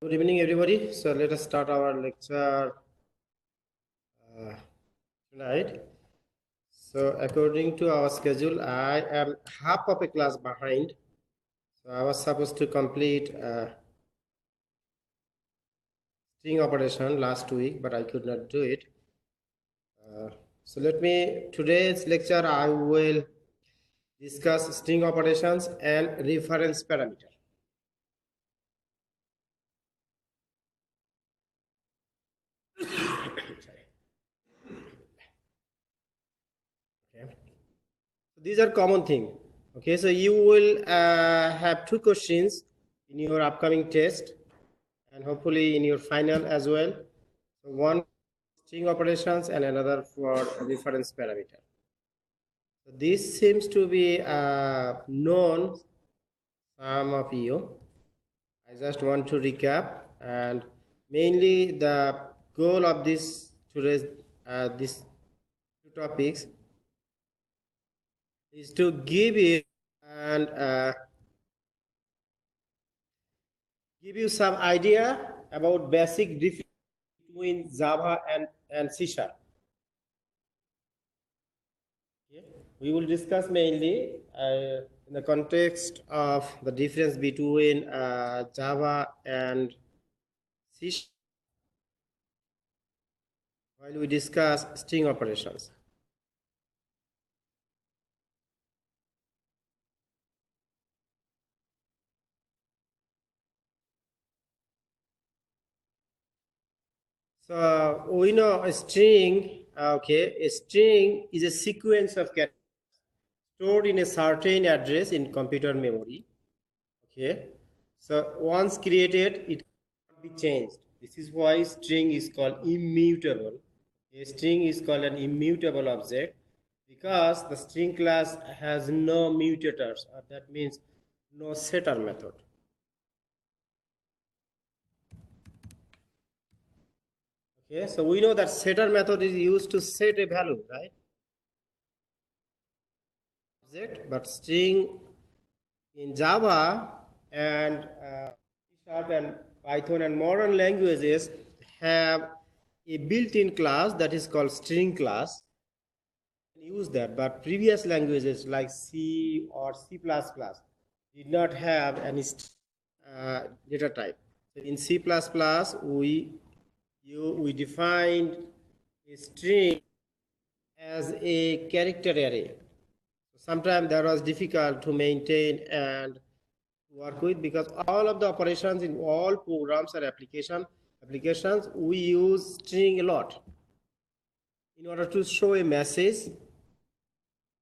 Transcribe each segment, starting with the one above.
Good evening, everybody. So let us start our lecture tonight. So according to our schedule, I am half of a class behind. So I was supposed to complete string operation last week, but I could not do it. So today's lecture, I will discuss string operations and reference parameter. Okay. So these are common thing. Okay, so you will have two questions in your upcoming test and hopefully in your final as well. So one string operations and another for reference parameter. So this seems to be known some of you. I just want to recap, and mainly the goal of this today's these two topics is to give you and give you some idea about basic difference between Java and C#. Okay. We will discuss mainly in the context of the difference between Java and C# while we discuss string operations. So we know a string, okay, a string is a sequence of characters stored in a certain address in computer memory. Okay, so once created, it cannot be changed. This is why string is called immutable. A string is called an immutable object because the string class has no mutators, or that means no setter method. Okay, so we know that setter method is used to set a value, right? Object, but string in Java and C# and Python and modern languages have a built-in class that is called string class. You can use that, but previous languages like C or C++ did not have any data type. So in C++, we defined a string as a character array. Sometimes that was difficult to maintain and work with because all of the operations in all programs or applications we use string a lot in order to show a message,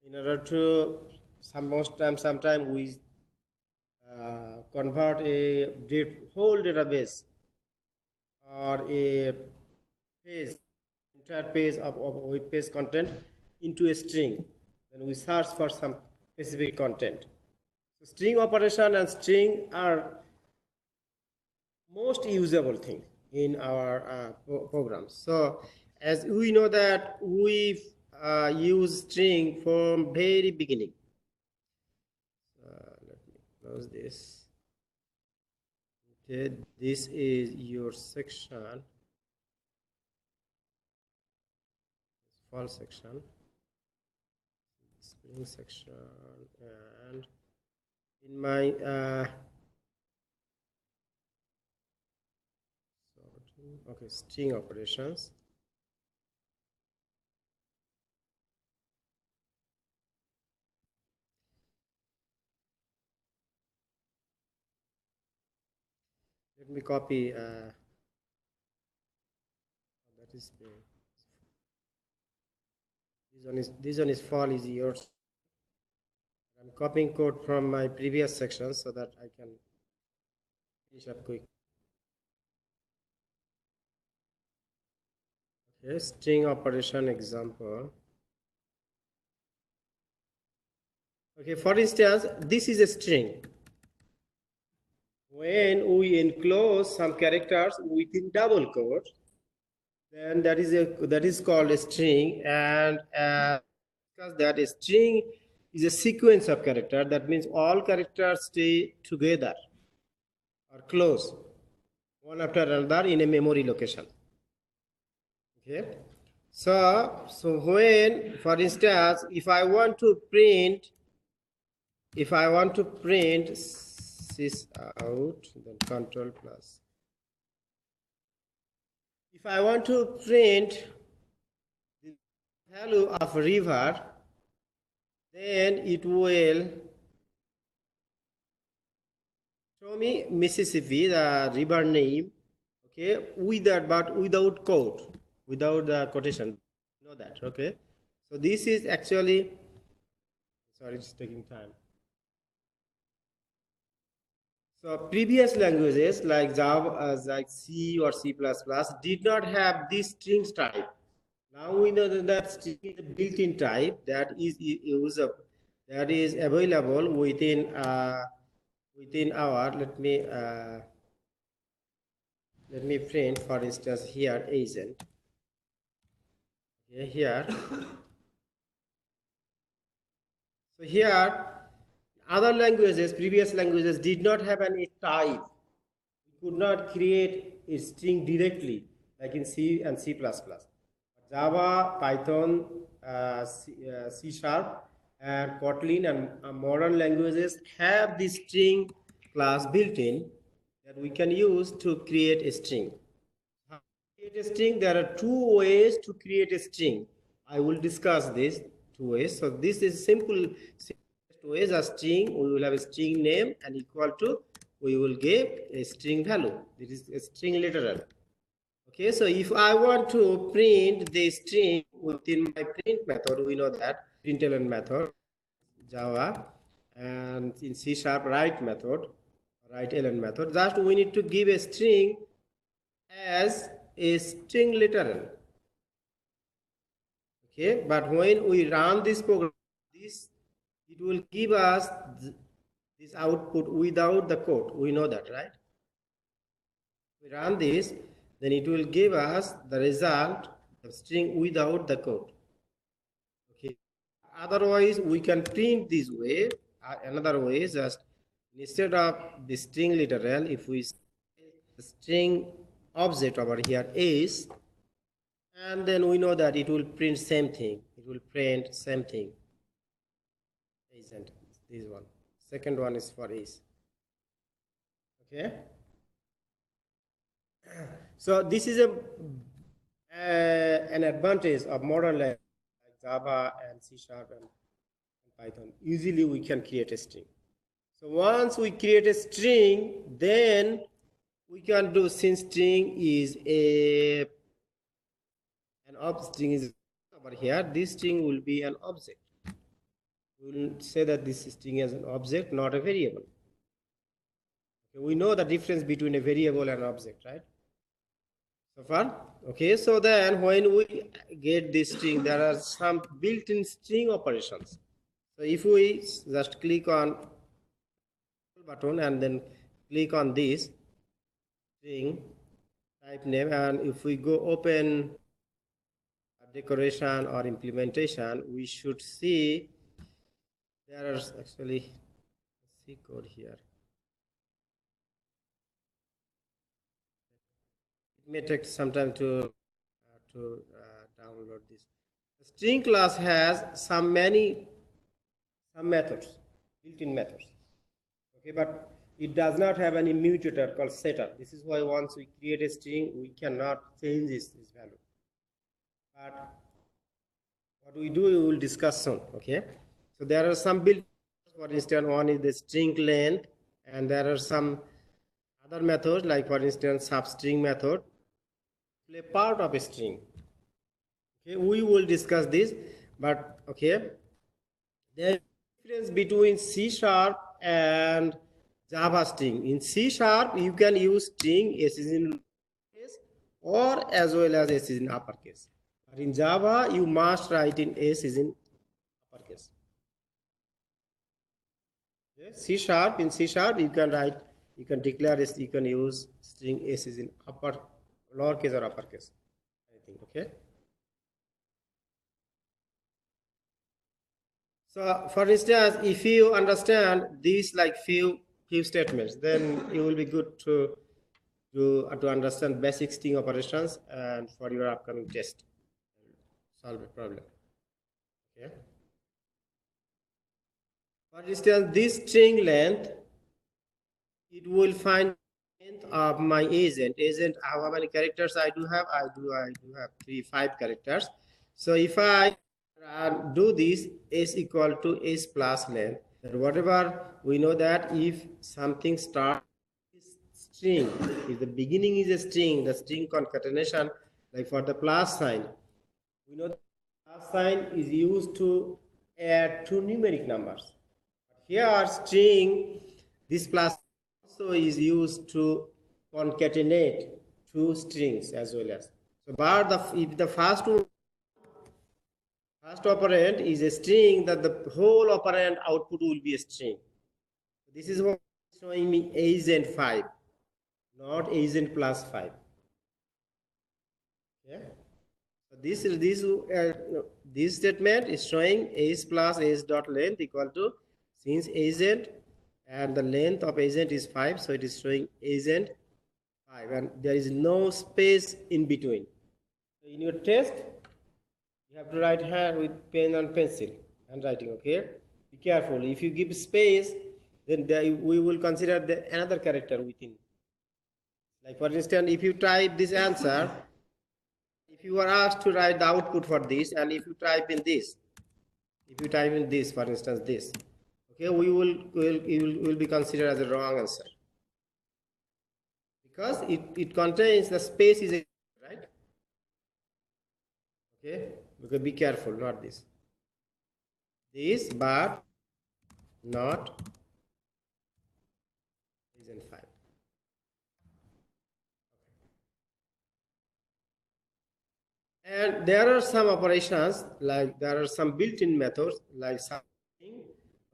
in order to sometimes we convert a whole database or a entire page of web page content into a string. Then we search for some specific content. So string operation and string are most usable thing in our programs. So as we know that we use string from very beginning. Let me close this. Okay, this is your section, fall section, string section, and in my okay, string operations. Let me copy. That is this one is fall is yours. I'm copying code from my previous section so that I can finish up quick. Okay, string operation example. Okay, for instance, this is a string. When we enclose some characters within double quote, then that is called a string, and because that a string is a sequence of characters, that means all characters stay together or close. one after another in a memory location. Okay, so when, for instance, if I want to print sys out, then control plus. If I want to print the value of river, then it will show me Mississippi, the river name, okay, but without quote, without the quotation. You know that, okay? So this is actually, sorry, it's taking time. So previous languages like Java, like C or C++ did not have this strings type. Now we know that string is a built-in type that is usable, that is available within our. Let me print, for instance, here agent. Okay, here. So here, other languages, previous languages did not have any type. We could not create a string directly, like in C and C++. Java, Python, C Sharp, and Kotlin and modern languages have this string class built in that we can use to create a string. How to create a string? There are two ways to create a string. I will discuss this two ways. So this is simple way is a string. We will have a string name and equal to, we will give a string value. This is a string literal. Okay, so if I want to print the string within my print method, we know that println method, Java, and in C Sharp write method, write-ln method, just we need to give a string as a string literal. Okay, but when we run this program, it will give us this output without the code. We know that, right? We run this, then it will give us the result of string without the code. Okay. Otherwise, we can print this way. Another way is just instead of the string literal, if we say the string object over here is, and then we know that it will print same thing. It will print same thing. Isn't this one? Second one is for is. Okay. So this is an advantage of modern language like Java and C Sharp and Python. Easily we can create a string. So once we create a string, then we can do, since string is string is over here, this string will be an object. We will say that this string is an object, not a variable. Okay, we know the difference between a variable and object, right? So far, okay. So then, when we get this string, there are some built-in string operations. So if we just click on button and then click on this string type name, and if we go open decoration or implementation, we should see there are actually C code here. It may take some time to download this. The string class has some methods, built-in methods. Okay, but it does not have any mutator called setter. This is why once we create a string, we cannot change this value. But what we do, we will discuss soon. Okay, so there are some built, for instance, one is the string length, and there are some other methods, like for instance, substring method, play part of a string. Okay, we will discuss this, but okay, there is a difference between C Sharp and Java string. In C Sharp, you can use string S is in lowercase or as well as S is in uppercase. But in Java, you must write in S is in uppercase. Okay. C Sharp, in C Sharp, you can write, you can declare S, you can use string S is in lowercase or uppercase. Anything, okay? So, for instance, if you understand these like few statements, then it will be good to to understand basic string operations and for your upcoming test. Solve a problem. Okay. For instance, this string length, it will find length of my agent. Agent, how many characters I do have? I do have 5 characters. So if I do this, s equal to s plus length. Whatever we know that if something starts string, if the beginning is a string, the string concatenation, like for the plus sign, we know the plus sign is used to add 2 numeric numbers. Here string, this plus also is used to concatenate 2 strings as well as. So but if the first operand is a string, that the whole operand output will be a string. This is what is showing me agent 5, not agent plus 5. Okay. So this statement is showing age plus age dot length equal to, since agent and the length of agent is 5, so it is showing agent 5, and there is no space in between. So in your test, you have to write hand with pen and pencil handwriting. Okay, be careful. If you give space, then we will consider another character within. Like for instance, if you type this answer, if you are asked to write the output for this, and if you type in this, for instance, this, okay, will be considered as a wrong answer because it contains the space is right. Okay, because be careful, not this, but not reason 5. And there are some operations, like there are some built-in methods like substring.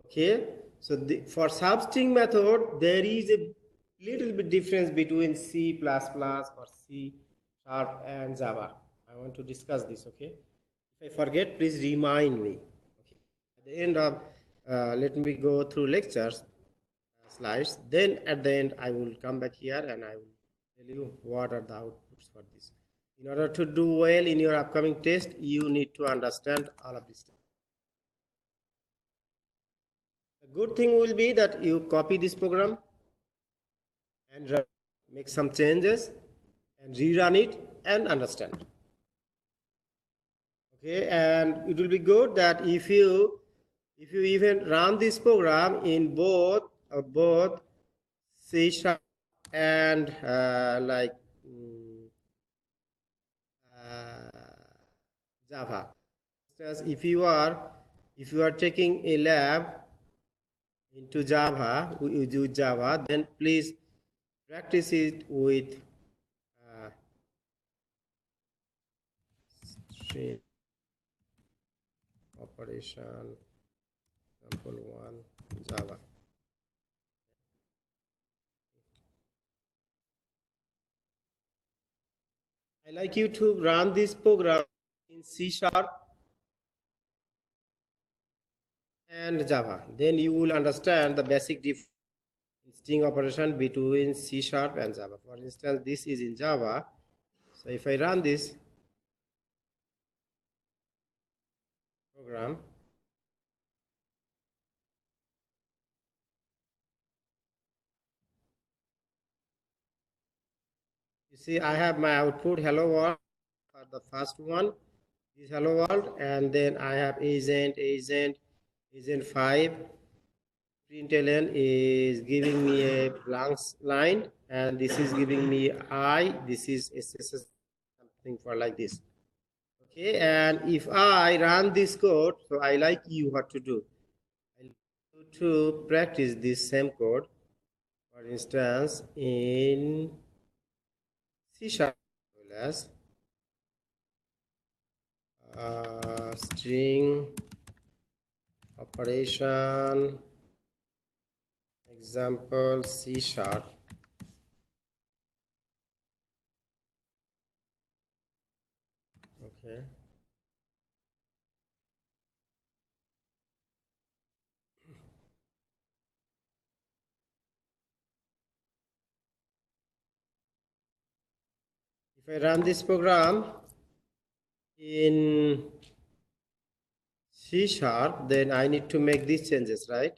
Okay, so for substring method there is a little bit difference between C++ or C# and Java. I want to discuss this. Okay, if I forget, please remind me. Okay, at the end of let me go through lectures slides, then at the end I will come back here and I will tell you what are the outputs for this. In order to do well in your upcoming test, you need to understand all of this. The good thing will be that you copy this program and make some changes and rerun it and understand. Okay, and it will be good that if you even run this program in both C# and Java. If you are taking a lab into Java with Java, then please practice it with string operation example 1 Java. I like you to run this program in C# and Java. Then you will understand the basic difference in string operation between C# and Java. For instance, this is in Java. So if I run this program, you see I have my output hello world for the first one, is hello world, and then I have agent 5. Println is giving me a blank line, and this is giving me I, this is SSS, something for like this. Okay, and if I run this code, so I like you what to do. I like you to practice this same code, for instance, in C# as string operation example C#. Okay. If I run this program in C#, then I need to make these changes, right?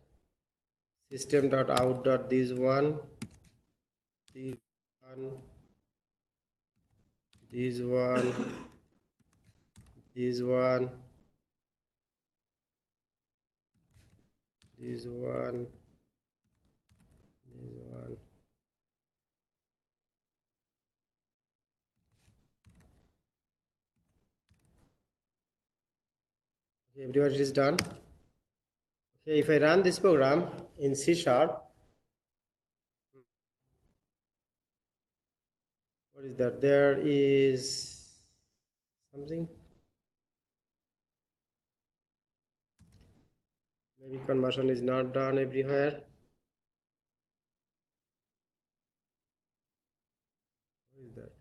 System.out. This one, this one, this one, this one, this one, this one. Okay, everyone is done. Okay, if I run this program in C#, what is that? There is something. Maybe conversion is not done everywhere. What is that?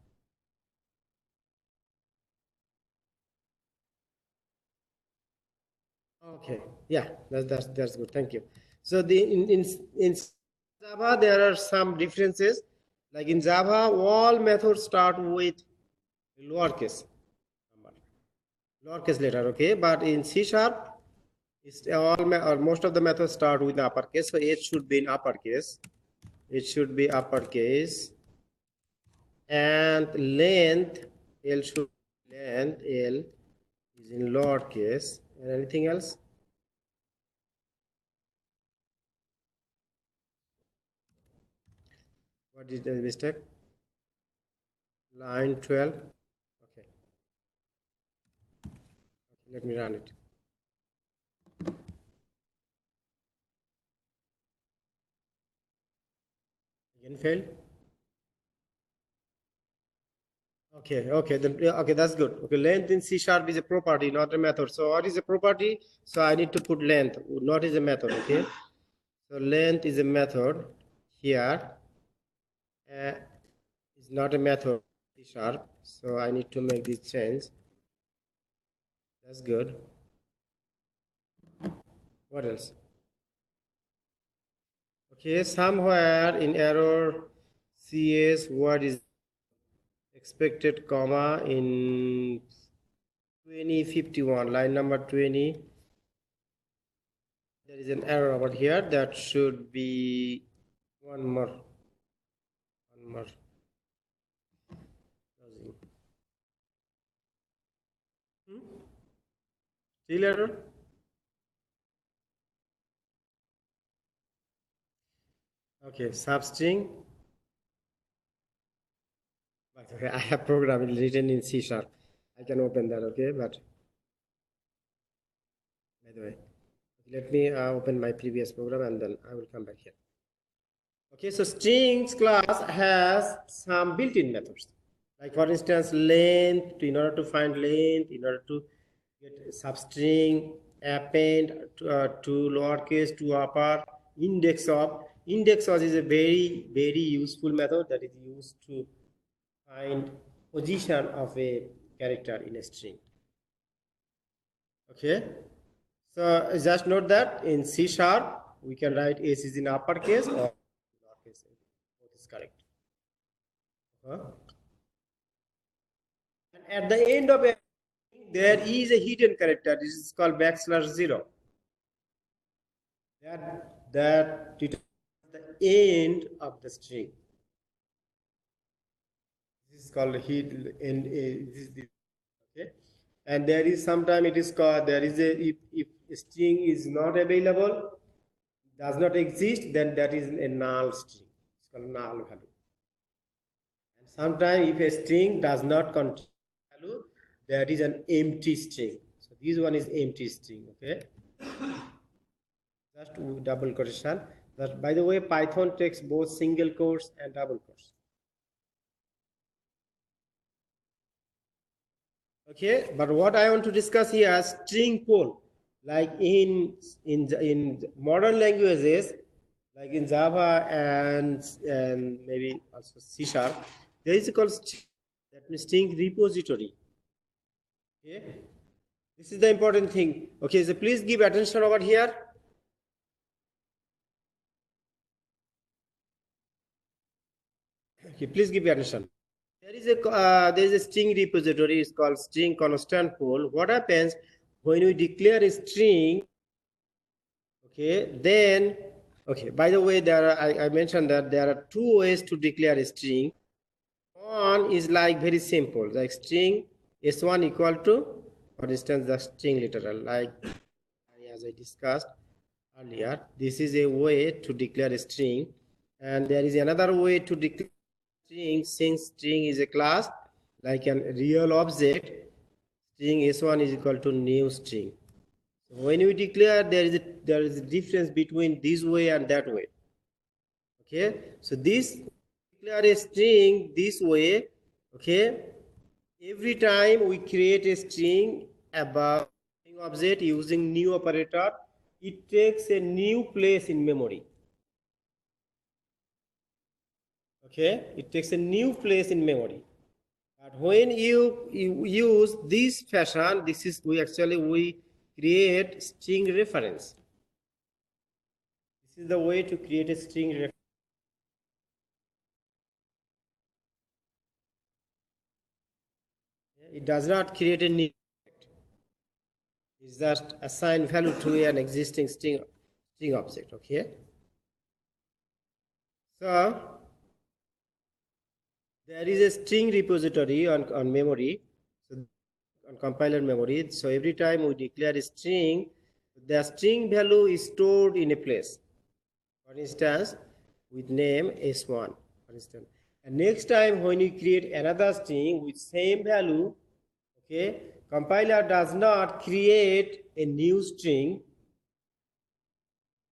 Okay, yeah, that's good. Thank you. So the in Java there are some differences. Like in Java, all methods start with lowercase number, lowercase letter. Okay, but in C#, it's all or most of the methods start with uppercase. So it should be in uppercase. It should be uppercase, and length L should length L is in lowercase. And anything else? What is the mistake? Line 12. Okay. Let me run it. Again failed. Okay, then okay, that's good. Okay, length in C# is a property, not a method. So what is a property? So I need to put length, not is a method. Okay, so length is a method here. Is not a method C#. So I need to make this change. That's good. What else? Okay, somewhere in error CS, what is expected comma in 2051, line number 20. There is an error over here. That should be one more. Still error? Okay, substring. But okay, I have program written in C#. I can open that, okay? But by the way, let me open my previous program and then I will come back here. Okay, so strings class has some built-in methods. Like for instance, length, in order to find length, in order to get substring, append to lowercase to upper, index of. Index of is a very useful method that is used to find position of a character in a string. Okay, so just note that in C# we can write S is in uppercase or lowercase. Both is correct. And at the end of it, there is a hidden character. This is called \0. That determines the end of the string. This is called hidden end. Okay, and there is sometime it is called there is a if string is not available, does not exist, then that is a null string. It's called null value. And sometimes if a string does not contain value, that is an empty string. So this one is empty string. Okay, just double quotation. That, by the way, Python takes both single quotes and double quotes. Okay, but what I want to discuss here is string pool. Like in modern languages, like in Java and maybe also C#, there is called that means string repository. Okay, this is the important thing. Okay, so please give attention over here. Okay, please give attention. There there is a string repository. It's called string constant pool. What happens when we declare a string? Okay, then by the way, I mentioned that there are two ways to declare a string. One is like very simple, like string s1 equal to, for instance, the string literal, like as I discussed earlier. This is a way to declare a string, and there is another way to declare string. Since string is a class, like a real object, string s1 is equal to new string. So when we declare, there is a difference between this way and that way. Okay, so this declare a string this way. Okay, every time we create a string about string object using new operator, it takes a new place in memory. Okay, it takes a new place in memory. But when you use this fashion, we create string reference. This is the way to create a string reference. It does not create a new. It's just assign value to an existing string object. Okay. So there is a string repository on memory, so on compiler memory. So every time we declare a string, the string value is stored in a place. For instance, with name s1, for instance. And next time when you create another string with same value, okay, compiler does not create a new string.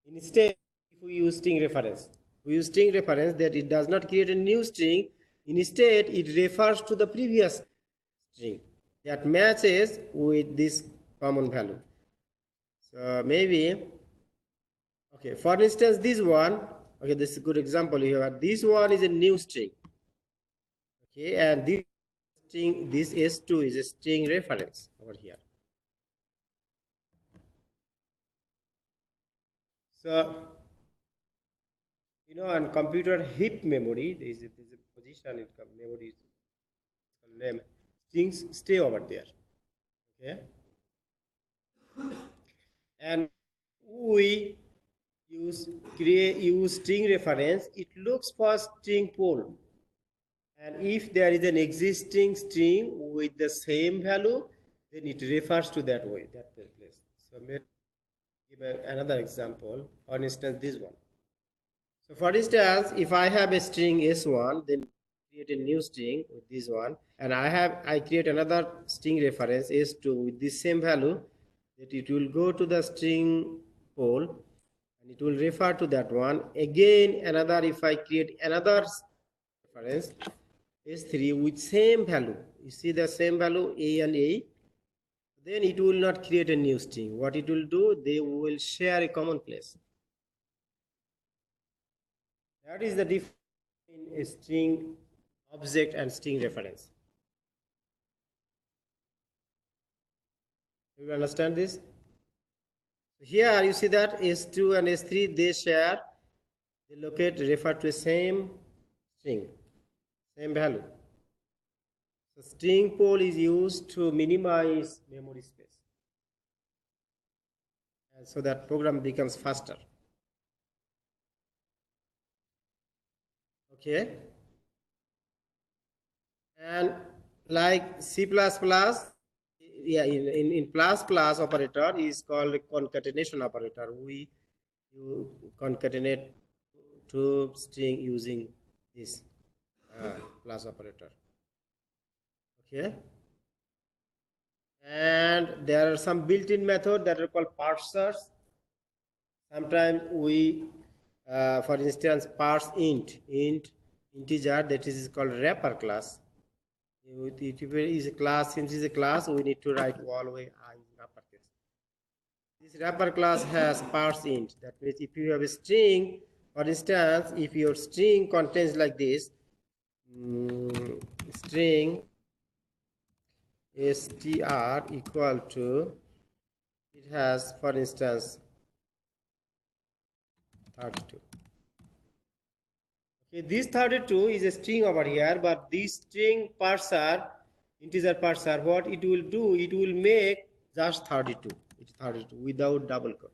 Instead, if we use string reference, that it does not create a new string. Instead, it refers to the previous string that matches with this common value. So maybe, okay, for instance, this one, okay, this is a good example here. This one is a new string. Okay, and this string, this S2 is a string reference over here. So, on computer heap memory, there is a position in memory name. Strings stay over there. Okay, and we use string reference. It looks for string pool, and if there is an existing string with the same value, then it refers to that way, that place. So let's give another example. For instance, this one. So for instance, if I have a string s1, then create a new string with this one, and I create another string reference s2 with this same value, that it will go to the string pool and it will refer to that one. Again, if I create another reference s3 with same value, you see the same value a and a, then it will not create a new string. What it will do, they will share a common place. That is the difference in a string object and string reference. Do you understand this? Here you see that S2 and S3, they refer to the same string, same value. So string pool is used to minimize memory space, and so that program becomes faster. Okay, and like C++, yeah, in plus operator is called concatenation operator. You concatenate two string using this plus operator. Okay, and there are some built-in methods that are called parsers. Sometimes we, for instance, parse int integer, that is called wrapper class. If it is a class, since it is a class, we need to write all way I in uppercase. This wrapper class has parse int. That means if you have a string, for instance, if your string contains like this, string str equal to, it has, for instance, 32. Okay, this 32 is a string over here, but this string parser, integer parser, what it will do, it will make just 32. It's 32 without double quote.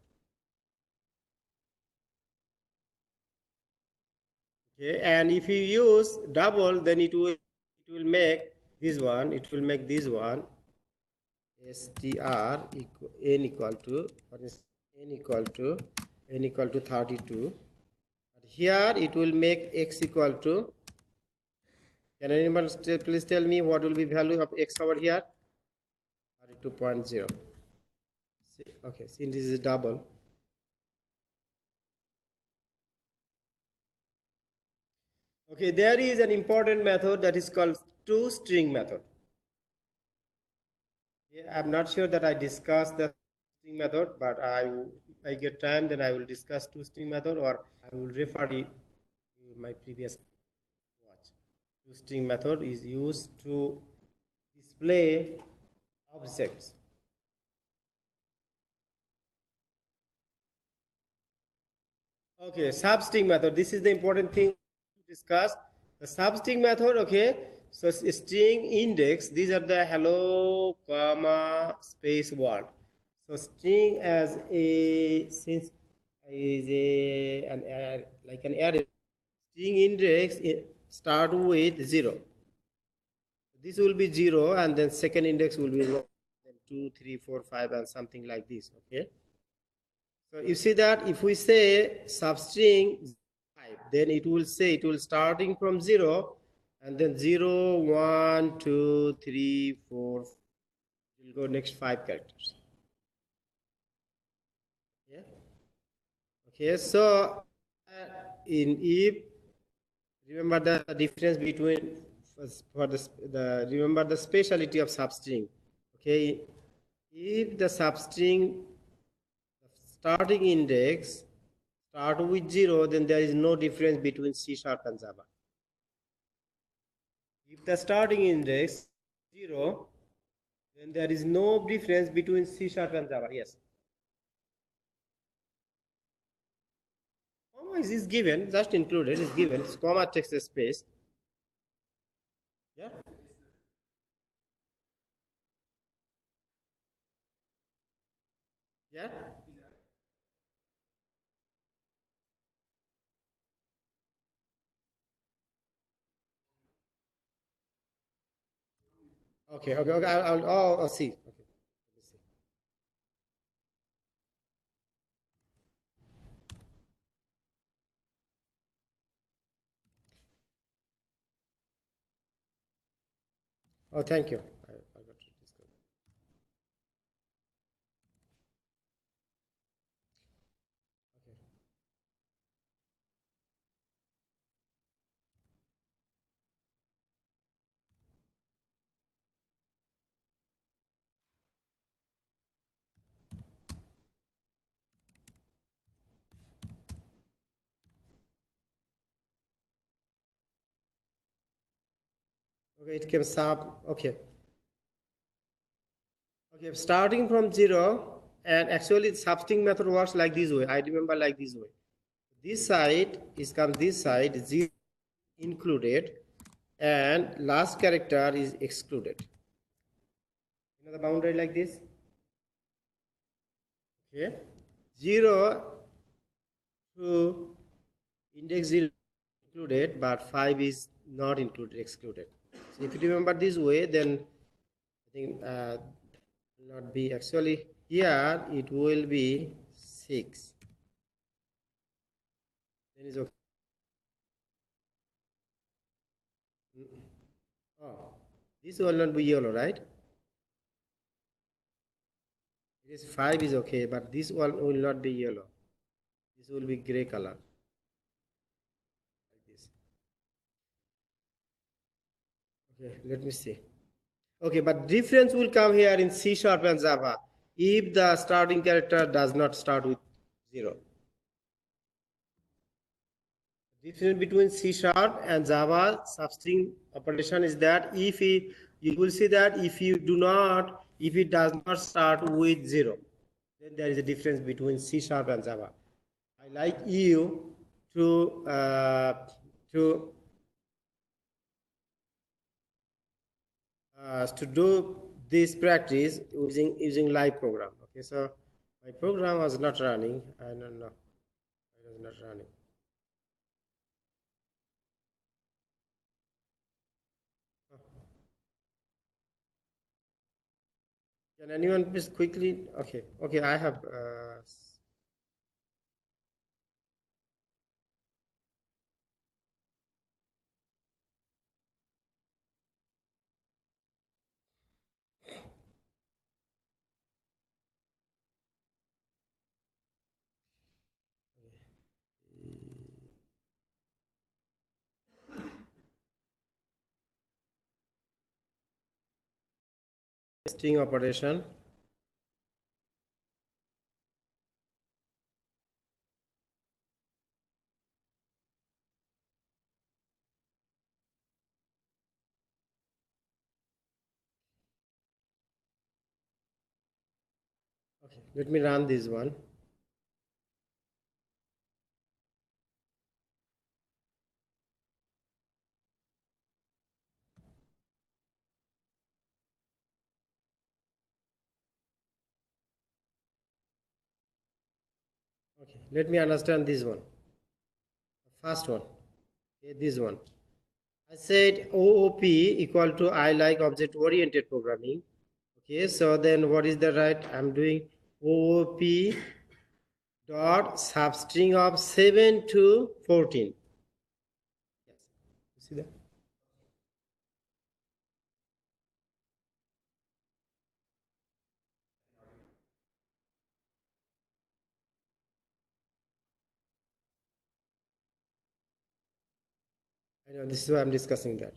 Okay, and if you use double, then it will make this one, it will make this one str equal n equal to what is n equal to 32. But here it will make x equal to, can anyone please tell me what will be value of x over here? 32.0. Okay, since this is double. Okay, there is an important method that is called toString method. Yeah, I'm not sure that I discussed the string method, but if I get time, then I will discuss toString method, or I will refer you to my previous watch. ToString method is used to display objects. Okay, substring method. This is the important thing to discuss. The substring method, okay. So string index, these are the hello, comma, space word. So string as a, since is a an like an array, string index start with 0. This will be 0, and then second index will be 1, then 2, 3, 4, 5, and something like this. Okay. So you see that if we say substring 5, then it will say it will starting from 0, and then 0, 1, 2, 3, 4. It will go next 5 characters. Yeah. Okay. So in if, remember the difference between for the remember the speciality of substring. Okay. If the substring starting index start with 0, then there is no difference between C# and Java. If the starting index 0, then there is no difference between C# and Java. Yes. Comma is given, just included, is given. Comma takes a space. Yeah. Yeah. Okay. Okay. Okay. I'll see. Okay. Let me see. Oh, thank you. I got to discuss. Okay. Okay. It came sub. Okay. Okay. Starting from 0, and actually, substring method works like this way. I remember like this way. This side is come this side 0 included, and last character is excluded. You know the boundary like this. Okay, 0 to index 0 included, but 5 is not included, excluded. So if you remember this way, then I think not be actually here it will be 6. Then is okay. Oh, this will not be yellow, right? It is 5 is okay, but this one will not be yellow. This will be gray color. Like this. Okay, let me see. Okay, but difference will come here in C# and Java if the starting character does not start with 0. Difference between C# and Java substring operation is that if you will see that if it does not start with 0, then there is a difference between C# and Java. I like you to to do this practice using live program. Okay, so my program was not running. I don't know, it was not running. Can anyone please quickly? Okay, I have. String operation. Okay, let me run this one. Okay, let me understand this one. The first one. Okay, this one. I said OOP equal to I like object oriented programming. Okay, so then what is the right? I'm doing OOP dot substring of 7 to 14. Yes, you see that? I know this is why I'm discussing that.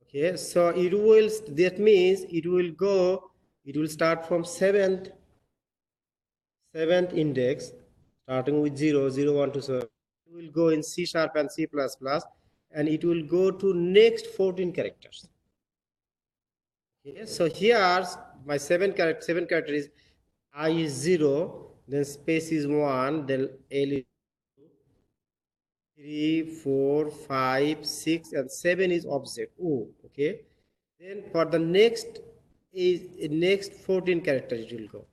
Okay, so it will, that means it will start from seventh index, starting with 0, 0, 1 to 7. It will go in C sharp and C++, and it will go to next 14 characters. Okay, so here my seven character is I is 0, then space is 1, then L is 3, 4, 5, 6, and 7 is object O. Okay, then for the next 14 characters it will go.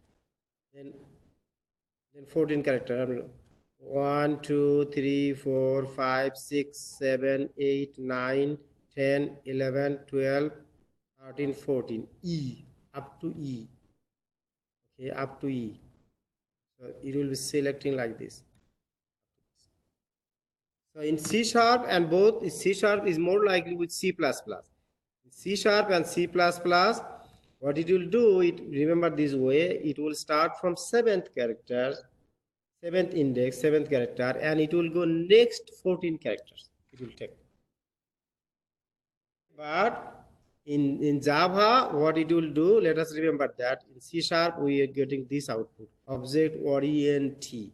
Then 14 character. 1, 2, 3, 4, 5, 6, 7, 8, 9, 10, 11, 12, 13, 14. E, up to E. Okay, up to E. So it will be selecting like this. So in C sharp and both, C sharp is more likely with C++. C sharp and C++, what it will do, remember this way, it will start from seventh character, seventh index, seventh character, and it will go next 14 characters. It will take. But in Java, what it will do, let us remember that in C sharp, we are getting this output, object oriented.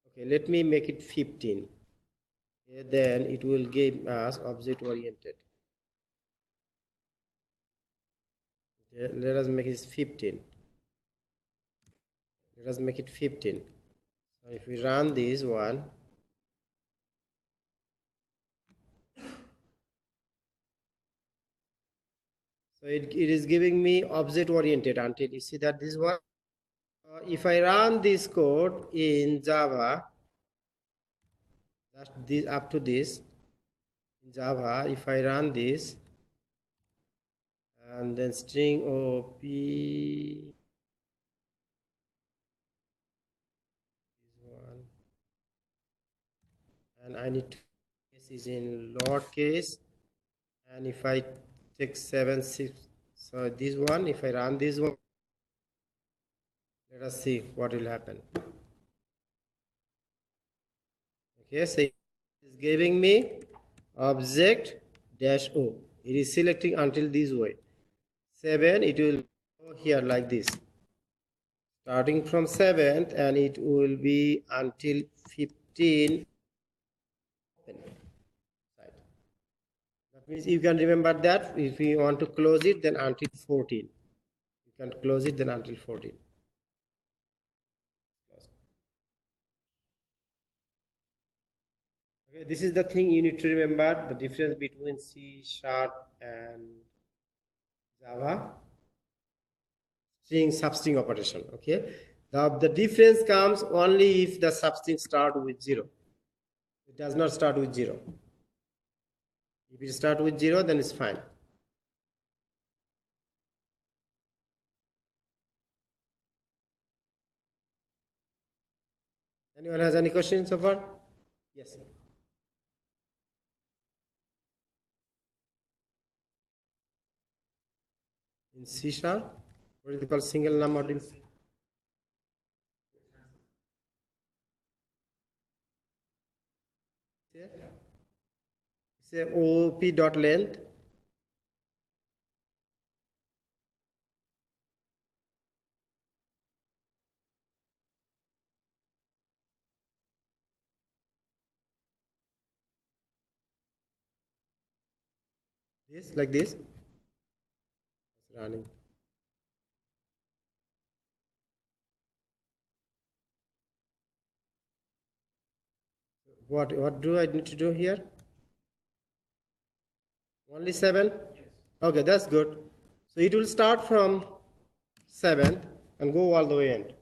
Okay, let me make it 15. Okay, then it will give us object oriented. Okay, let us make it 15. Let us make it 15. So if we run this one, so it is giving me object oriented until you see that this one. If I run this code in Java, that's this up to this in Java, if I run this and then string op this one, and I need to this is in lowercase, and if I take 7 6, so this one, if I run this one, let us see what will happen. Okay, so it is giving me object dash o. It is selecting until this way. 7, it will go here like this, starting from 7th, and it will be until 15. That means you can remember that if you want to close it, then until 14. You can close it then until 14. Okay, This is the thing you need to remember, the difference between C# and Java. String substring operation. Okay, the difference comes only if the substring start with 0. It does not start with 0. If it start with 0, then it's fine. Anyone has any questions so far? Yes. In C#, what is it called? Single num module. Say OP dot length. This like this. It's running. What do I need to do here? Only 7? Okay, that's good. So it will start from 7 and go all the way in.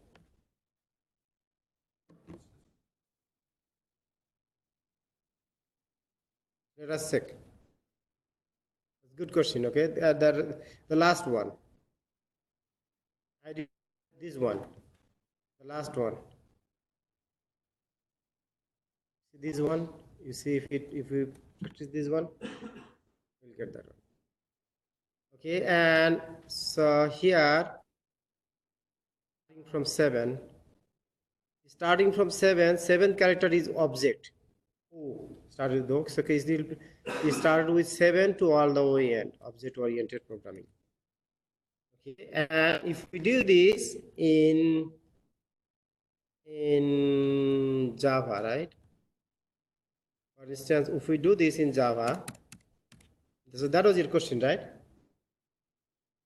Let us check. Good question. Okay, the last one. I did this one. The last one. See this one. You see if we practice this one, we'll get that one. Okay, and so here starting from 7 character is object. Oh, started though. So it started with 7 to all the way end, object oriented programming. Okay, and if we do this in Java, right? For instance, if we do this in Java, so that was your question, right?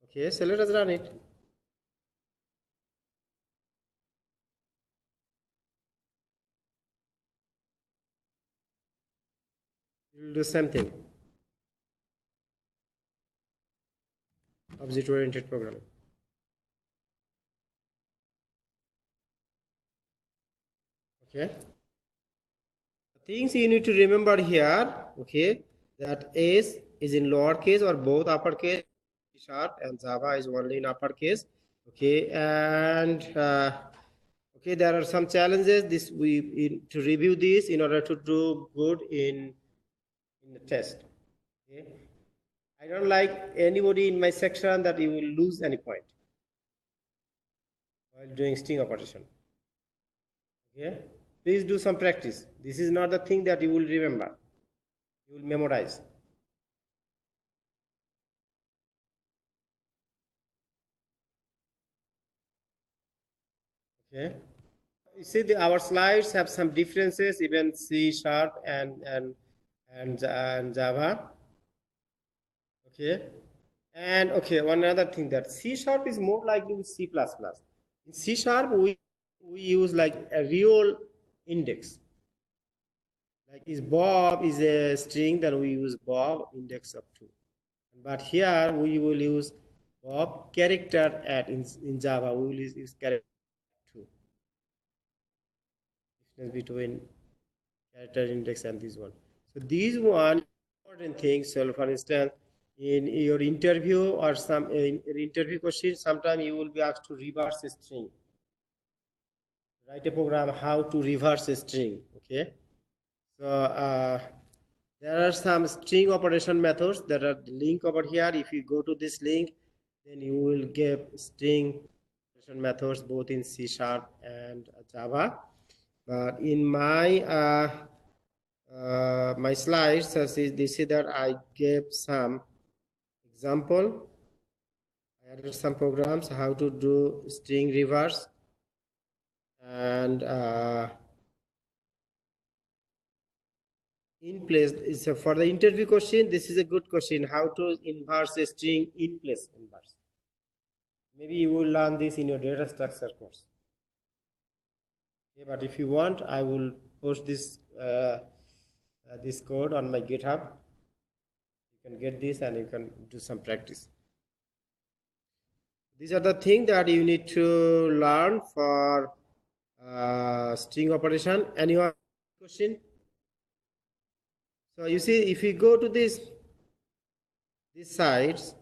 Okay, so let us run it. We will do same thing. Object-oriented programming. Okay. Things you need to remember here, okay, that S is in lowercase or both uppercase, C# and Java is only in uppercase. Okay, and okay, there are some challenges. To review this in order to do good in the test. Okay, I don't like anybody in my section that you will lose any point while doing string operation. Okay, please do some practice. This is not the thing that you will remember. You will memorize. Okay. You see, our slides have some differences, even C# and Java. Okay. And okay, one other thing that C# is more likely with C++. In C# we use like a real index. Like is Bob is a string, then we use Bob index up to. But here we will use Bob character at in Java we will use character 2. Difference between character index and this one. So these one important things. So for instance, in your interview or some in interview question, sometimes you will be asked to reverse a string. Write a program how to reverse a string. Okay. So there are some string operation methods that are link over here. If you go to this link, then you will get string operation methods both in C# and Java. But in my my slides, they see that I gave some example. I added some programs how to do string reverse and in place. So for the interview question, this is a good question: how to inverse a string in place inverse. Maybe you will learn this in your data structure course. Okay, but if you want, I will post this this code on my GitHub. You can get this and you can do some practice. These are the things that you need to learn for string operation. Anyone question? So you see, if you go to these sites,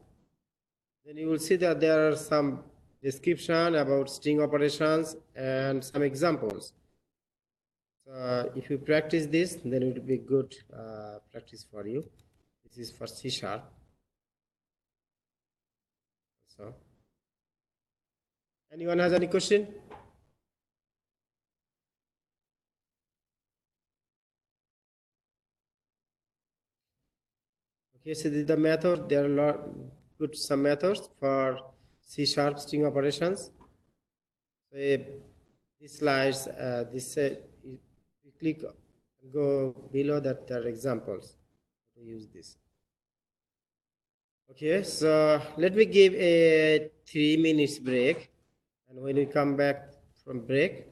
then you will see that there are some description about string operations and some examples. So if you practice this, then it will be good practice for you. This is for C#. So, anyone has any question? Okay, so this is the method. There are some methods for C# string operations. So these slides, you click, go below that. There are examples to use this. Okay, so let me give a 3 minutes break, and when we come back from break,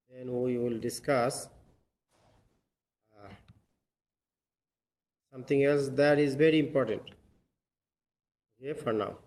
then we will discuss something else that is very important. Okay, for now.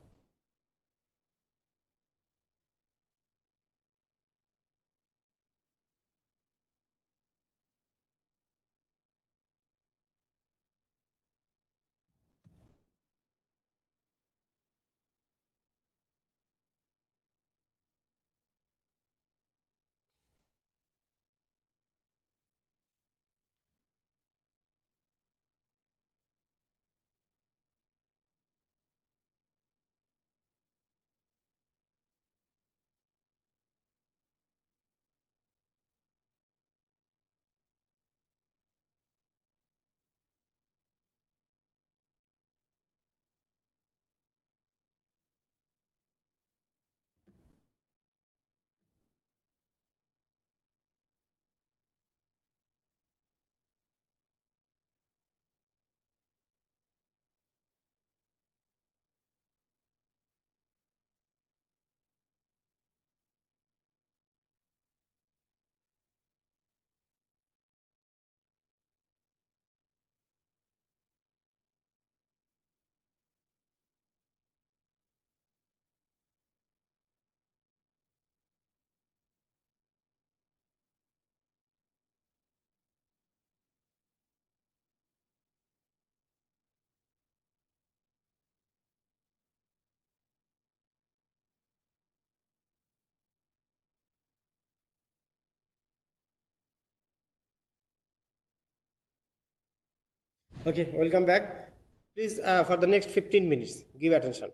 Okay, welcome back. Please, for the next 15 minutes, give attention.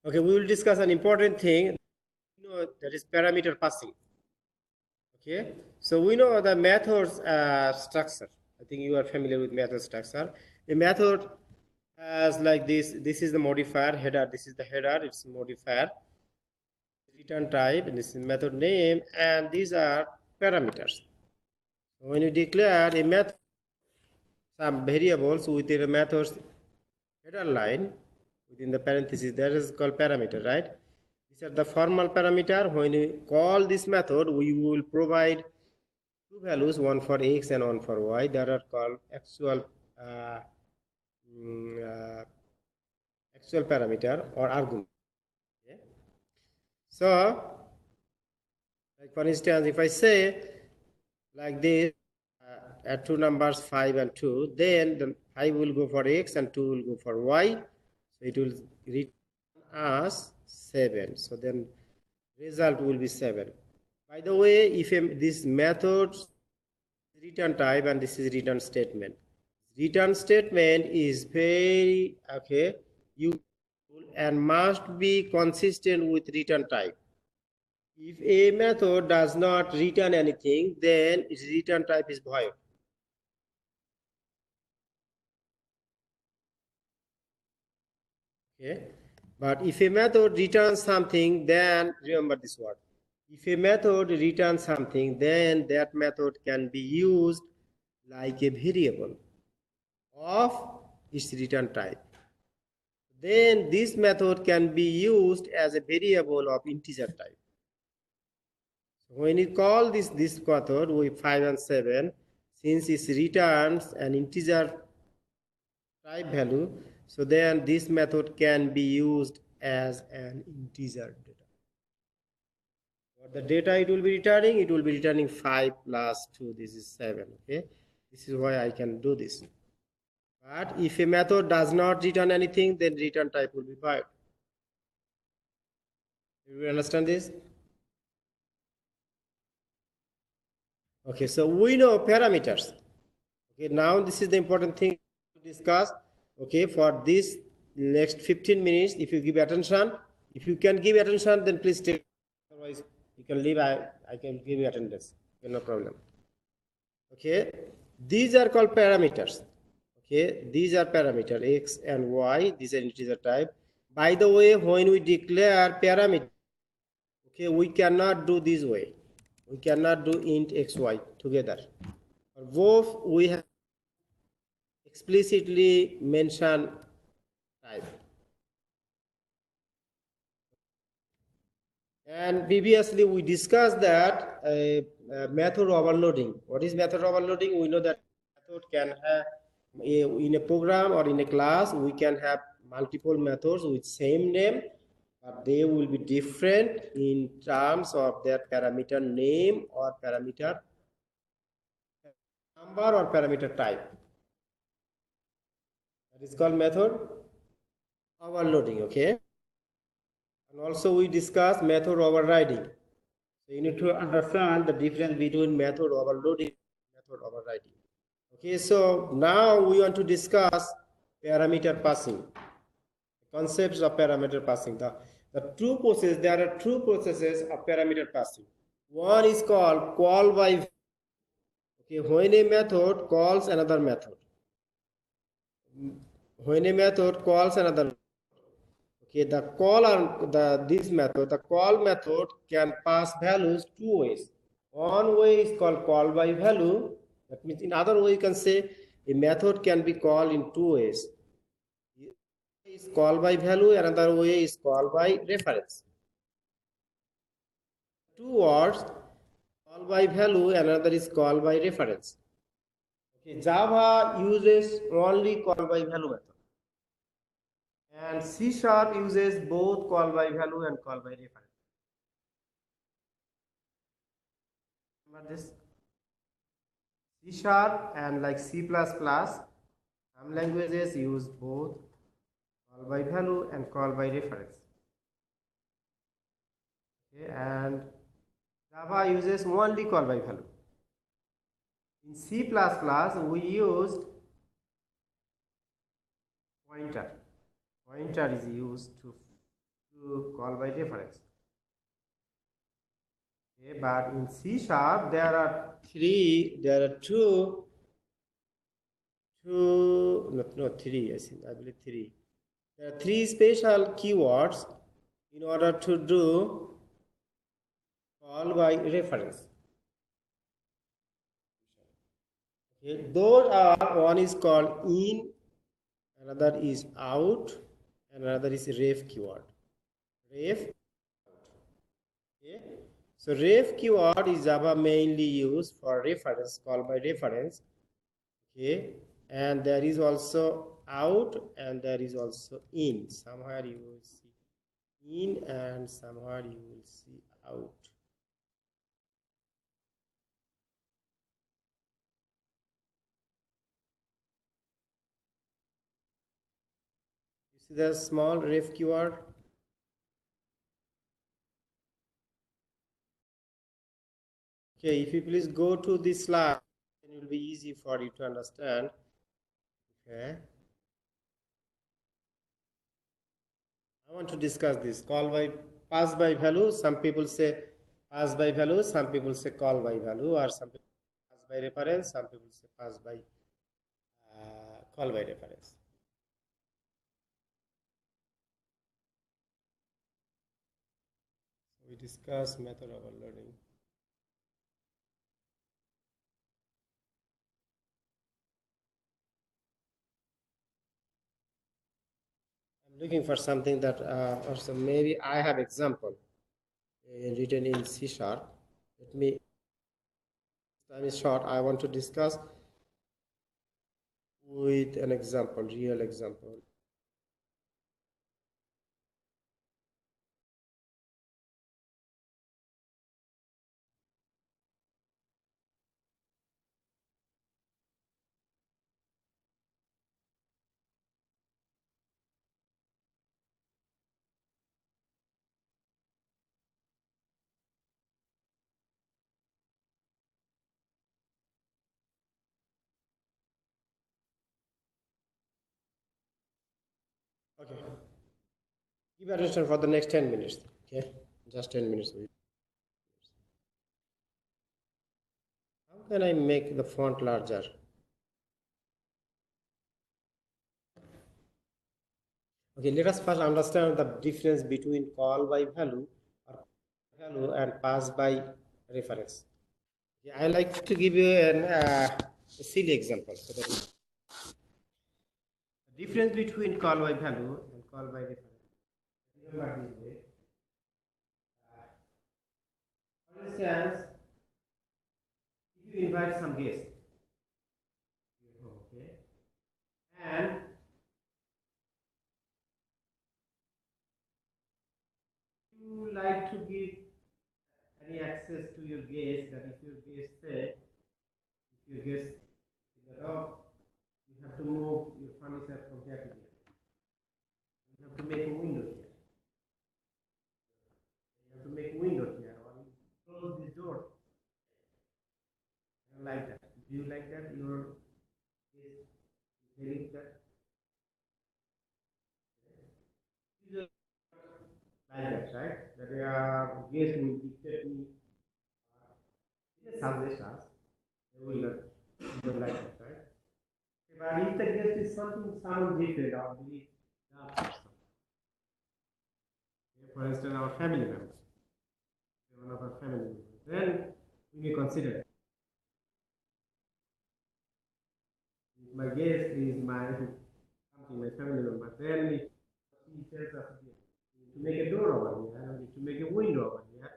Okay, we will discuss an important thing. That is parameter passing. Okay, so we know the methods structure. I think you are familiar with method structure. The method has like this. This is the modifier header. This is the header. It's modifier. Return type, and this is method name, and these are parameters. When you declare a method, some variables within a method's header line, within the parentheses, that is called parameter, right? These are the formal parameter. When you call this method, we will provide two values, one for x and one for y, that are called actual parameter or argument. Okay? So, like for instance, if I say like this, at two numbers 5 and 2, then the 5 will go for x and 2 will go for y. So it will return us 7. So then result will be 7. By the way, if this method return type and this is return statement. Return statement is very useful and must be consistent with return type. If a method does not return anything, then its return type is void. Okay, but if a method returns something, then remember this word. If a method returns something, then that method can be used like a variable of its return type. Then this method can be used as a variable of integer type. When you call this method with 5 and 7, since it returns an integer type value, so then this method can be used as an integer data. What the data it will be returning 5 plus 2, this is 7. Okay, this is why I can do this. But if a method does not return anything, then return type will be void. Do you understand this? Okay, so we know parameters. Okay, now this is the important thing to discuss. Okay, for this next 15 minutes, if you give attention, if you can give attention, then please stay. Otherwise, you can leave. I can give you attendance. Okay, no problem. Okay, these are called parameters. Okay, these are parameter x and y. These are integer type. By the way, when we declare parameter, okay, we cannot do this way. We cannot do int xy together. For both, we have explicitly mentioned type. And previously we discussed that method overloading. What is method overloading? We know that method can have in a program or in a class, we can have multiple methods with same name, but they will be different in terms of their parameter name or parameter number or parameter type. That is called method overloading. Okay. And also we discussed method overriding. So you need to understand the difference between method overloading and method overriding. Okay, so now we want to discuss parameter passing. Concepts of parameter passing. The two processes, there are two processes of parameter passing. One is called call by. Okay, when a method calls another method. When a method calls another. Okay, the call method can pass values two ways. One way is called call by value. That means in other way you can say a method can be called in two ways. One is call by value, another way is call by reference. Two words, call by value, another is call by reference. Okay, Java uses only call by value method. And C# uses both call by value and call by reference. Remember this? C# and like C++, some languages use both call by value and call by reference. Okay, and Java uses only call by value. In C++, we used pointer. Pointer is used to call by reference. Okay, but in C# there are three, I believe three. There are three special keywords in order to do call by reference. Okay, those are, one is called in, another is out, and another is ref keyword. Ref. Okay. So ref keyword is Java mainly used for reference, call by reference. Okay, and there is also out and there is also in. Somewhere you will see in and somewhere you will see out. You see the small ref keyword. Okay, if you please go to this slide, then it will be easy for you to understand. Okay. I want to discuss this. Call by pass by value. Some people say pass by value. Some people say call by value, or some people pass by reference. Some people say pass by call by reference. So we discuss method overloading. I'm looking for something that also maybe I have example written in C#. Let me, time is short. I want to discuss with an example, real example. Okay. Give attention for the next 10 minutes. Okay. Just 10 minutes. How can I make the font larger? Okay, let us first understand the difference between call by value or value and pass by reference. Okay, I like to give you a silly example. So that the difference between call by value and call by reference. Remember this way. For instance, if you invite some guests, okay, and you like to give any access to your guest, that if your guest say, if your guest is a dog, you have to move your furniture from here to there. You have to make a window here. You have to make a window here, or you close this door. I don't like that. Do you like that? Your guest is telling that. Like that, right? That guest will dictate me. Yes, suggest us. They will not. You don't like that, right? But if the guest is someone different, or believe that person. For instance, our family members, one of our family members, then we may consider if my guest is my family member, then if he tells us to make a door over here, to make a window over here,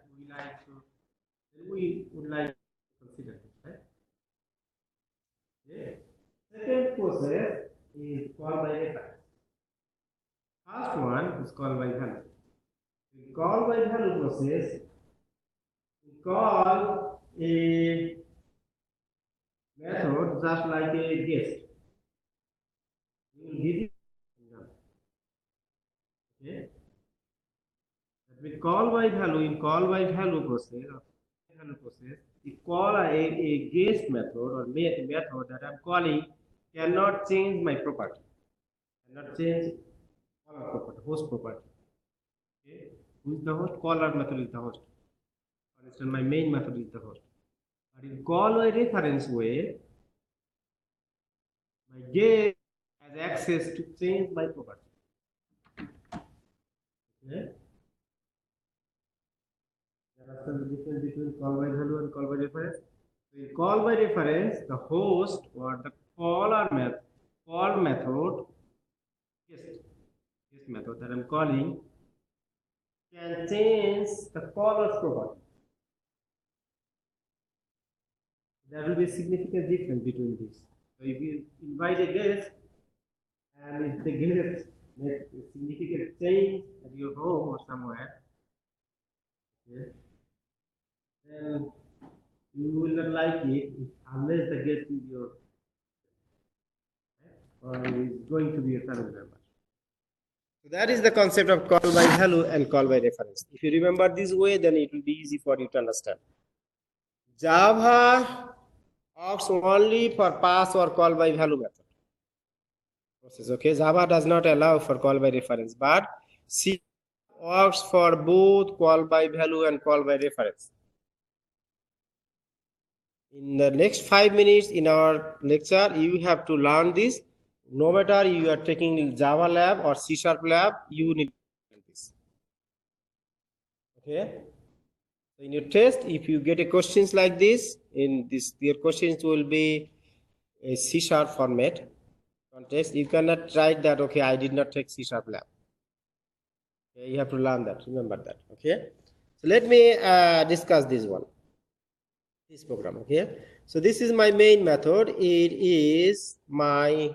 we would like to consider this, right? Yeah. Second process is called by reference. First one is called by value. We call by value process, we call a method just like a guest. We will give it, okay? That we call by value in call by value process, we call a guest method or method that I'm calling cannot change my property, cannot change caller property, host property. Okay? Who is the host? Caller method is the host. For instance, my main method is the host. But in call by reference way, my guest has access to change my property. Okay? Understand the difference between call by value and call by reference? So in call by reference, the host or the call method, this method that I'm calling, can change the caller's property. There will be a significant difference between these. So if you invite a guest and if the guest makes a significant change at your home or somewhere, okay, then you will not like it unless the guest is your or is going to be a family member. So that is the concept of call by value and call by reference. If you remember this way, then it will be easy for you to understand. Java asks only for pass or call by value method process. Okay, Java does not allow for call by reference, but C works for both call by value and call by reference. In the next 5 minutes in our lecture, you have to learn this. No matter you are taking Java lab or C# lab, you need to learn this. Okay. So in your test, if you get a questions like this, in this your questions will be a C# format context. You cannot write that, okay, I did not take C# lab. Okay, you have to learn that, remember that. Okay. So let me discuss this one. this program. Okay, so this is my main method. It is my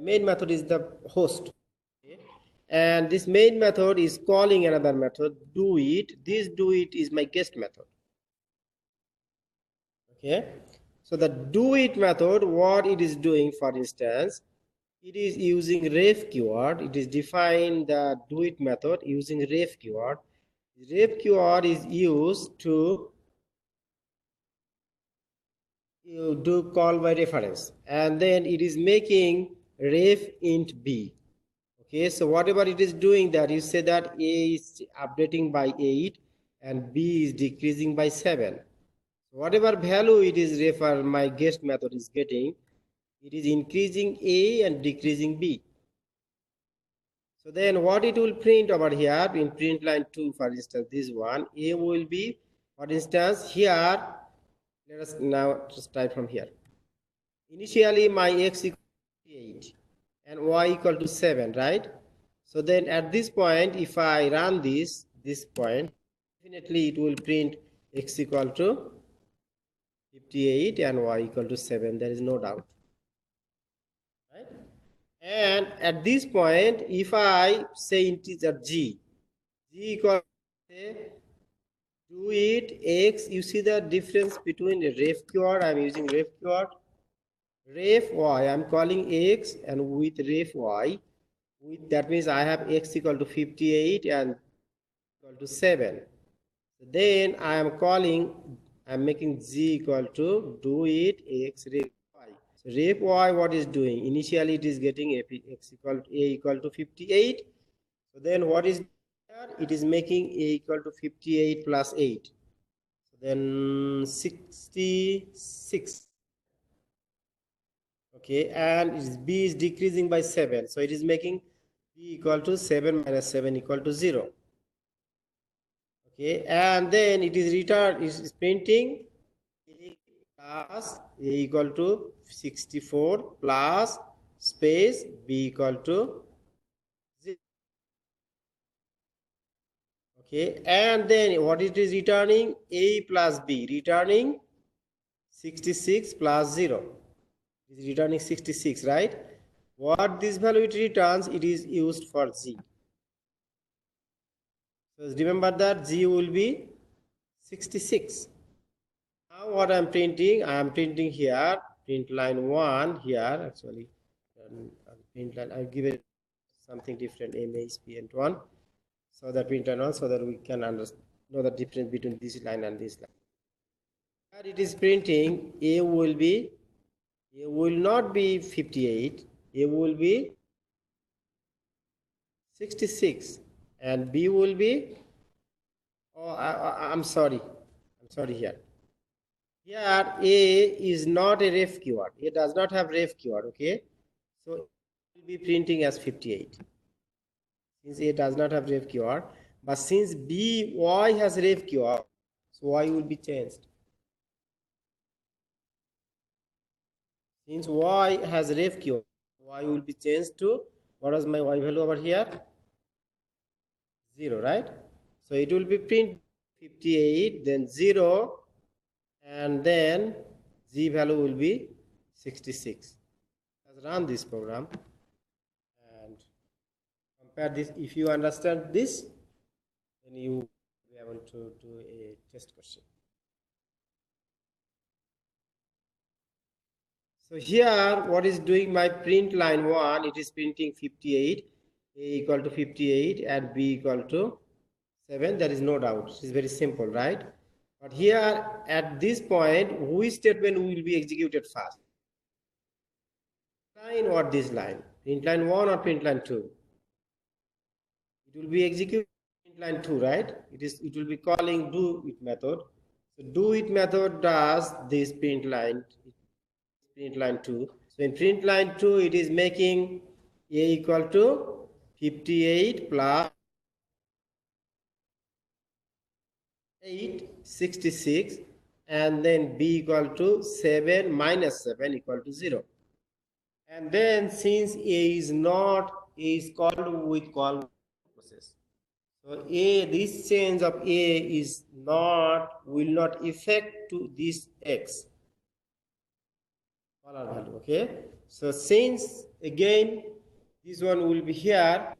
main method is the host. Okay? And this main method is calling another method, do it. This do it is my guest method. Okay, so the do it method, what it is doing, for instance, it is using ref keyword. It is defined the do it method using ref keyword. Ref keyword is used to you do call by reference, and then it is making ref int b. Okay, so whatever it is doing, that you say that a is updating by 8 and b is decreasing by 7. Whatever value it is refer my guest method is getting, it is increasing a and decreasing b. So then what it will print over here in print line 2, for instance, this one, a will be, for instance, here, let us now just type from here. Initially my x equal to 8 and y equal to 7, right? So then at this point, if I run this point, definitely it will print x equal to 58 and y equal to 7. There is no doubt, right? And at this point, if I say integer g equal to, say, do it x, you see the difference between the ref keyword, I'm using ref keyword, ref y, I'm calling x, and with ref y, with that means I have x equal to 58 and equal to 7. Then I am calling, I'm making z equal to do it x ref y. So ref y, what is doing? Initially it is getting x equal to a equal to 58. So then what is there? It is making a equal to 58 plus 8. So then 66. Okay, and b is decreasing by 7. So it is making b equal to 7 minus 7 equal to 0. Okay, and then it is printing a plus a equal to 64 plus space b equal to 0. Okay, and then what it is returning? A plus b, returning 66 plus 0. It is returning 66, right? What this value it returns, it is used for z. So remember that z will be 66. Now what I'm printing, I am printing here, print line 1 here, actually, print line, I'll give it something different, MASPN1, so that print line 1, so that we can know the difference between this line and this line. Here it is printing, A will not be 58, A will be 66, and B will be, oh, I'm sorry here. Here A is not a ref keyword. It does not have ref keyword, okay? So it will be printing as 58. Since A does not have ref keyword, but since y has ref keyword, so y will be changed. Since y has ref keyword, y will be changed to, what is my y value over here? 0, right? So it will be print 58, then 0, and then z value will be 66. Let's run this program and compare this. If you understand this, then you will be able to do a test question. So here, what is doing my print line 1? It is printing 58, a equal to 58 and b equal to 7. There is no doubt. It is very simple, right? But here, at this point, which statement will be executed first? Line or this line? Print line 1 or print line 2? It will be executed print line 2, right? It will be calling do it method. So do it method does this print line 2. So in print line 2, it is making a equal to 58 plus 8, 66, and then b equal to 7 minus 7 equal to 0. And then since a is called with call process, So this change of A will not affect to this X caller value. Okay. So since again this one will be here,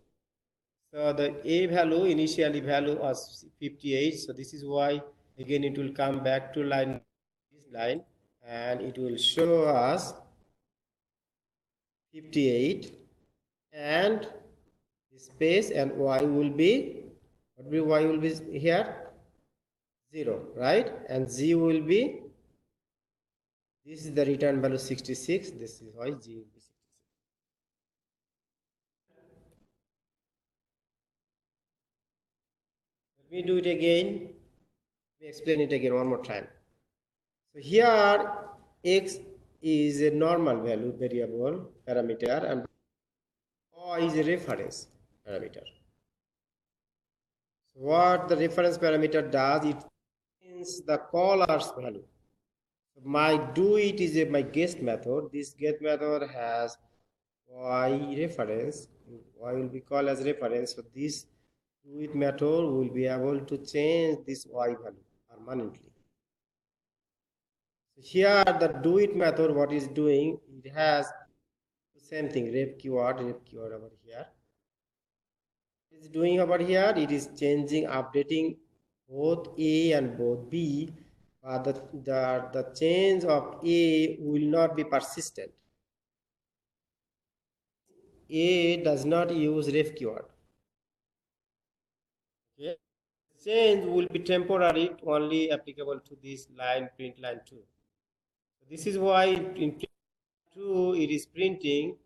so the A value, initially value was 58. So this is why again it will come back to this line, and it will show us 58, and space, and Y will be, what will Y will be here? 0, right? And Z will be, this is the return value 66. This is why G will be 66. Let me do it again. Let me explain it again one more time. So here X is a normal value variable parameter, and Y is a reference parameter. So what the reference parameter does, it means the caller's value. So my do it is my guest method. This get method has Y reference. Y will be called as reference. So this do it method will be able to change this Y value permanently. So here the do it method, what is doing, it has the same thing, ref keyword over here. It is doing over here, it is changing, updating both A and both B, but the change of A will not be persistent. A does not use ref keyword. Okay. Change will be temporary, only applicable to this line, print line 2. So this is why in print 2 it is printing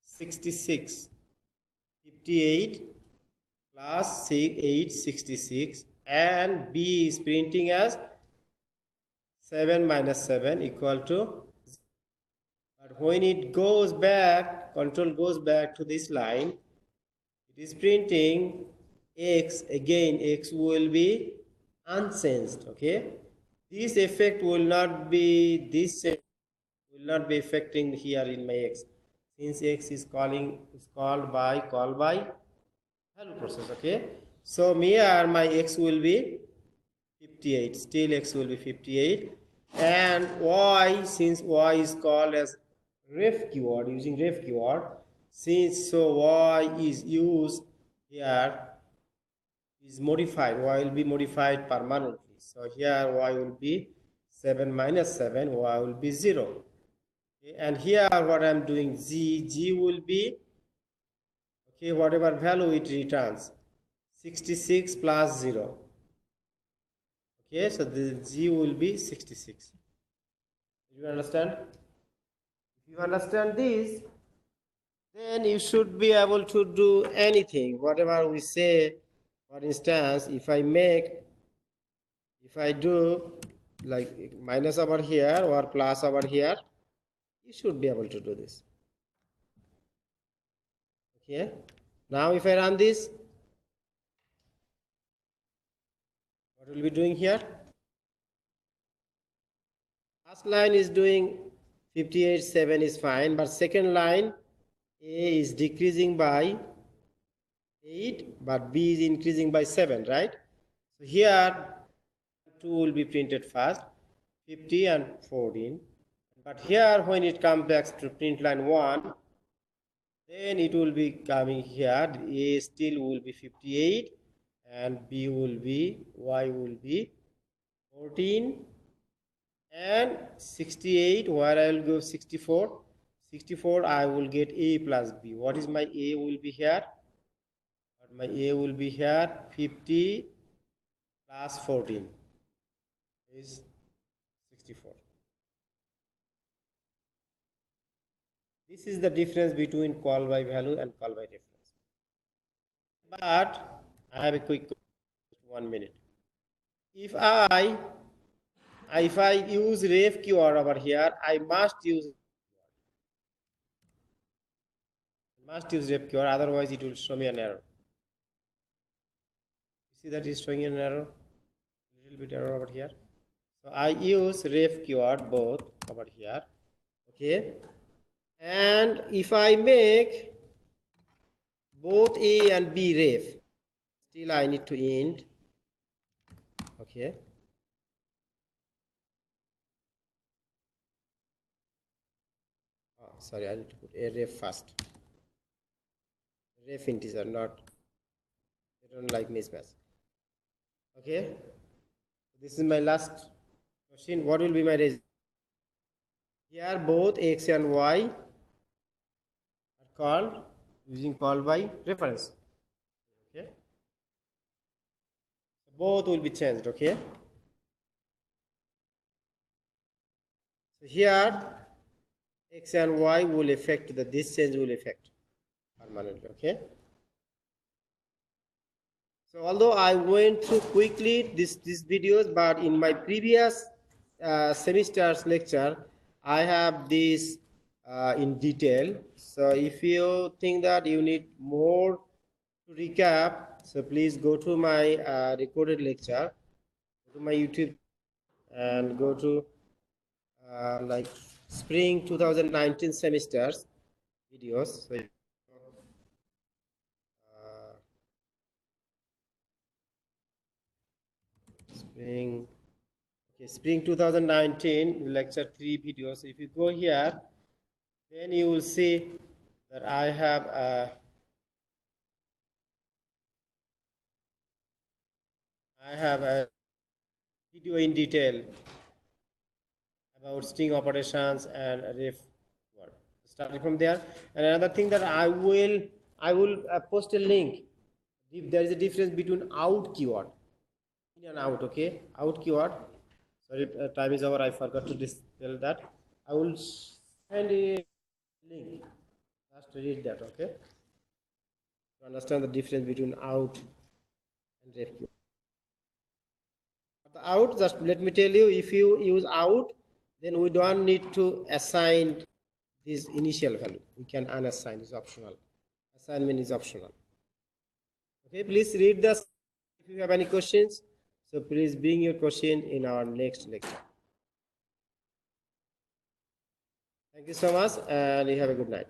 66, 58 plus 8, 66, and B is printing as 7 minus 7 equal to 0. But when it goes back, control goes back to this line, it is printing X, again X will be unchanged. Okay, this effect will not be, this will not be affecting here in my X, since X is called by hello process. Okay, so here my X will be 58, still X will be 58, and Y, since Y is called as ref keyword, using ref keyword, since so Y is used here, is modified, Y will be modified permanently. So here Y will be 7 minus 7, Y will be 0. Okay, and here what I'm doing, G will be, okay, whatever value it returns, 66 plus 0. Okay, so the G will be 66. Do you understand? If you understand this, then you should be able to do anything, whatever we say. For instance, if I do like minus over here or plus over here, you should be able to do this. Okay, now if I run this, what will be doing here? First line is doing 58, 7 is fine, but second line A is decreasing by 8, but B is increasing by 7, right? So here 2 will be printed first, 50 and 14. But here when it comes back to print line 1, then it will be coming here, A still will be 58 and B will be, Y will be 14 and 68, where I will go 64. 64 I will get A plus B. What is my A will be here? My A will be here 50 plus 14 is 64. This is the difference between call by value and call by reference. But I have a quick 1 minute. If I use ref keyword over here, I must use ref keyword, otherwise it will show me an error. You see that is showing an error, little bit error over here. So I use ref keyword both over here. Okay, and if I make both A and B ref, Still I need to end. Okay. Oh, sorry, I need to put a ref first. Ref integer, not, I don't like mismatch. Okay. This is my last question. What will be my result? Here both x and y are called using call by reference. Okay. Both will be changed. Okay. So here x and y will affect this change will affect permanently. Okay. So although I went through quickly these videos, but in my previous semester's lecture, I have this in detail. So if you think that you need more to recap, so please go to my recorded lecture, go to my YouTube, and go to like spring 2019 semesters videos. So, spring. Okay, spring 2019 lecture 3 videos. If you go here, then you will see that I have a video in detail about string operations and ref word. Starting from there, and another thing that I will post a link. If there is a difference between out keyword in and out, okay, out keyword. Sorry, time is over. I forgot to tell that. I will send a link. Just read that, okay, to understand the difference between out and ref keyword. The out, just let me tell you, if you use out, then we don't need to assign this initial value. We can unassign, it's optional. Assignment is optional. Okay, please read this. If you have any questions, so please bring your question in our next lecture. Thank you so much, and you have a good night.